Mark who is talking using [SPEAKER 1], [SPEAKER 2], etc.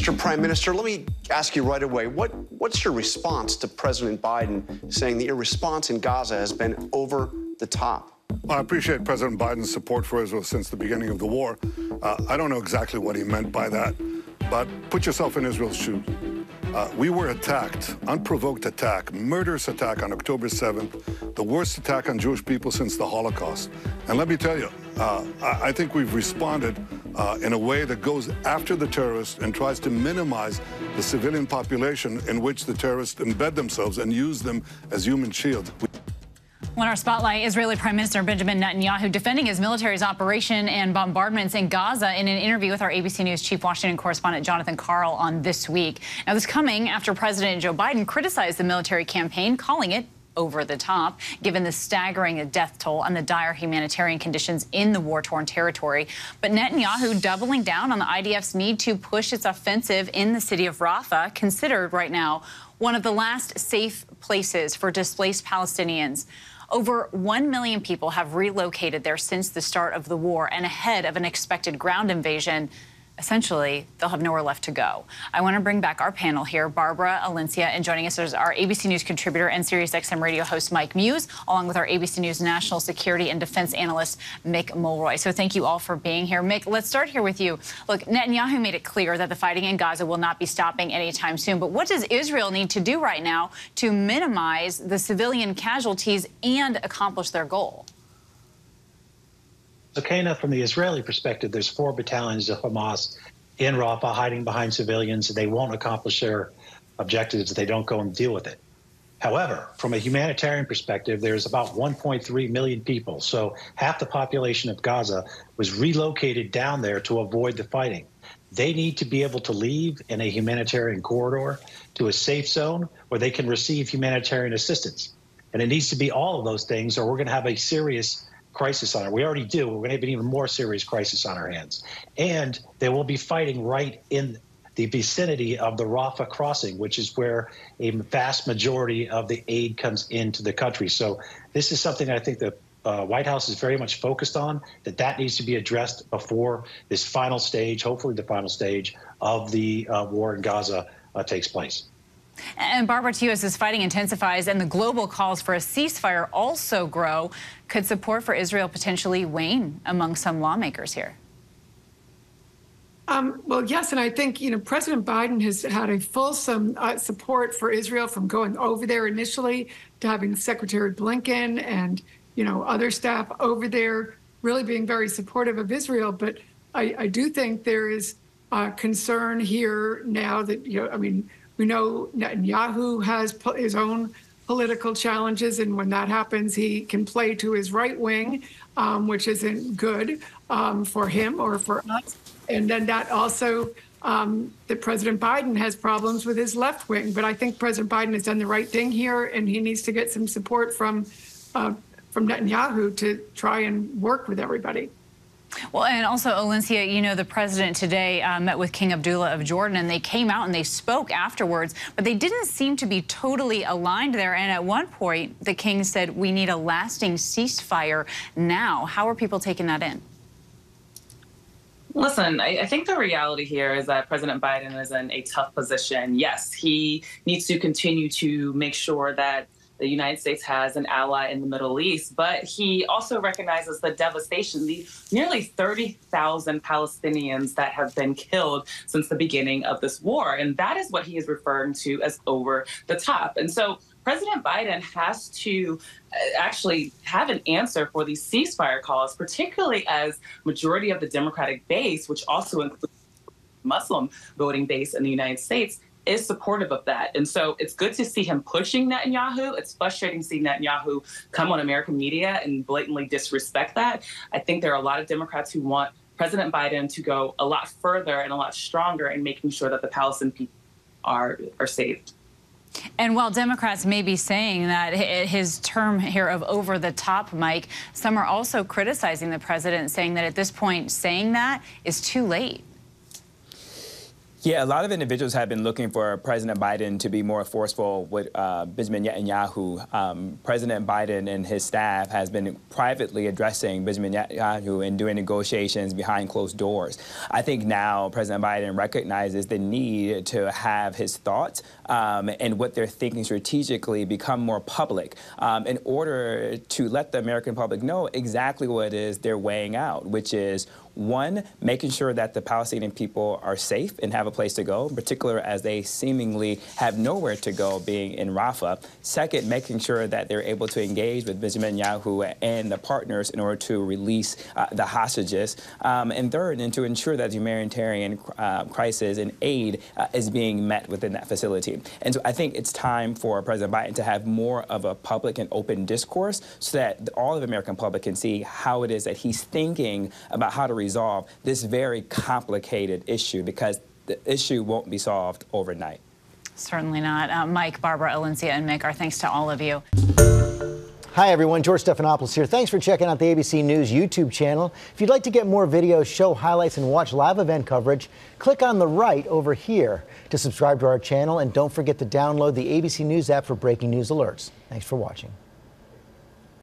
[SPEAKER 1] Mr. Prime Minister, let me ask you right away, what's your response to President Biden saying that your response in Gaza has been over the top?
[SPEAKER 2] Well, I appreciate President Biden's support for Israel since the beginning of the war. I don't know exactly what he meant by that, but put yourself in Israel's shoes. We were attacked, unprovoked attack, murderous attack on October 7th, the worst attack on Jewish people since the Holocaust. And let me tell you, I think we've responded in a way that goes after the terrorists and tries to minimize the civilian population in which the terrorists embed themselves and use them as human shields.
[SPEAKER 3] On our spotlight, Israeli Prime Minister Benjamin Netanyahu defending his military's operation and bombardments in Gaza in an interview with our ABC News chief Washington correspondent Jonathan Karl on This Week. Now, this coming after President Joe Biden criticized the military campaign, calling it over the top, given the staggering death toll and the dire humanitarian conditions in the war-torn territory. But Netanyahu doubling down on the IDF's need to push its offensive in the city of Rafah, considered right now one of the last safe places for displaced Palestinians. Over 1 million people have relocated there since the start of the war, and ahead of an expected ground invasion, essentially, they'll have nowhere left to go. I want to bring back our panel here, Barbara, Alencia, and joining us is our ABC News contributor and SiriusXM radio host Mike Muse, along with our ABC News national security and defense analyst Mick Mulroy. So thank you all for being here. Mick, let's start here with you. Look, Netanyahu made it clear that the fighting in Gaza will not be stopping anytime soon. But what does Israel need to do right now to minimize the civilian casualties and accomplish their goal?
[SPEAKER 4] So, Kana, from the Israeli perspective, there's 4 battalions of Hamas in Rafah hiding behind civilians. They won't accomplish their objectives if they don't go and deal with it. However, from a humanitarian perspective, there's about 1.3 million people. So half the population of Gaza was relocated down there to avoid the fighting. They need to be able to leave in a humanitarian corridor to a safe zone where they can receive humanitarian assistance. And it needs to be all of those things, or we're going to have a serious crisis on it. We already do. We're going to have an even more serious crisis on our hands. And they will be fighting right in the vicinity of the Rafah crossing, which is where a vast majority of the aid comes into the country. So this is something I think the White House is very much focused on, that needs to be addressed before this final stage, hopefully the final stage of the war in Gaza takes place.
[SPEAKER 3] And Barbara, to you, as this fighting intensifies and the global calls for a ceasefire also grow, could support for Israel potentially wane among some lawmakers here?
[SPEAKER 5] Well, yes, and I think, President Biden has had a fulsome support for Israel, from going over there initially to having Secretary Blinken and, other staff over there really being very supportive of Israel. But I do think there is concern here now that, we know Netanyahu has his own political challenges, and when that happens, he can play to his right wing, which isn't good for him or for us. And then that also, that President Biden has problems with his left wing. But I think President Biden has done the right thing here, and he needs to get some support from Netanyahu to try and work with everybody.
[SPEAKER 3] Well, and also, Alencia, the president today met with King Abdullah of Jordan, and they came out and they spoke afterwards, but they didn't seem to be totally aligned there. And at one point, the king said, we need a lasting ceasefire now. How are people taking that in?
[SPEAKER 6] Listen, I think the reality here is that President Biden is in a tough position. Yes, he needs to continue to make sure that the United States has an ally in the Middle East, but he also recognizes the devastation, the nearly 30,000 Palestinians that have been killed since the beginning of this war. And that is what he is referring to as over the top. And so President Biden has to actually have an answer for these ceasefire calls, particularly as majority of the Democratic base, which also includes Muslim voting base in the United States, is supportive of that. And so it's good to see him pushing Netanyahu. It's frustrating to see Netanyahu come on American media and blatantly disrespect that. I think there are a lot of Democrats who want President Biden to go a lot further and a lot stronger in making sure that the Palestinian people are saved.
[SPEAKER 3] And while Democrats may be saying that his term here of over the top, Mike, some are also criticizing the president, saying that at this point saying that is too late.
[SPEAKER 7] Yeah, a lot of individuals have been looking for President Biden to be more forceful with Benjamin Netanyahu. President Biden and his staff has been privately addressing Benjamin Netanyahu and doing negotiations behind closed doors. I think now President Biden recognizes the need to have his thoughts and what they're thinking strategically become more public in order to let the American public know exactly what it is they're weighing out, which is, one, making sure that the Palestinian people are safe and have a place to go, in particular as they seemingly have nowhere to go being in Rafah. Second, making sure that they're able to engage with Benjamin Netanyahu and the partners in order to release the hostages. And third, and to ensure that the humanitarian crisis and aid is being met within that facility. And so I think it's time for President Biden to have more of a public and open discourse so that all of the American public can see how it is that he's thinking about how to resolve this very complicated issue, because the issue won't be solved overnight.
[SPEAKER 3] Certainly not. Mike, Barbara, Alencia, and Mick, our thanks to all of you.
[SPEAKER 8] Hi, everyone. George Stephanopoulos here. Thanks for checking out the ABC News YouTube channel. If you'd like to get more videos, show highlights, and watch live event coverage, click on the right over here to subscribe to our channel. And don't forget to download the ABC News app for breaking news alerts. Thanks for watching.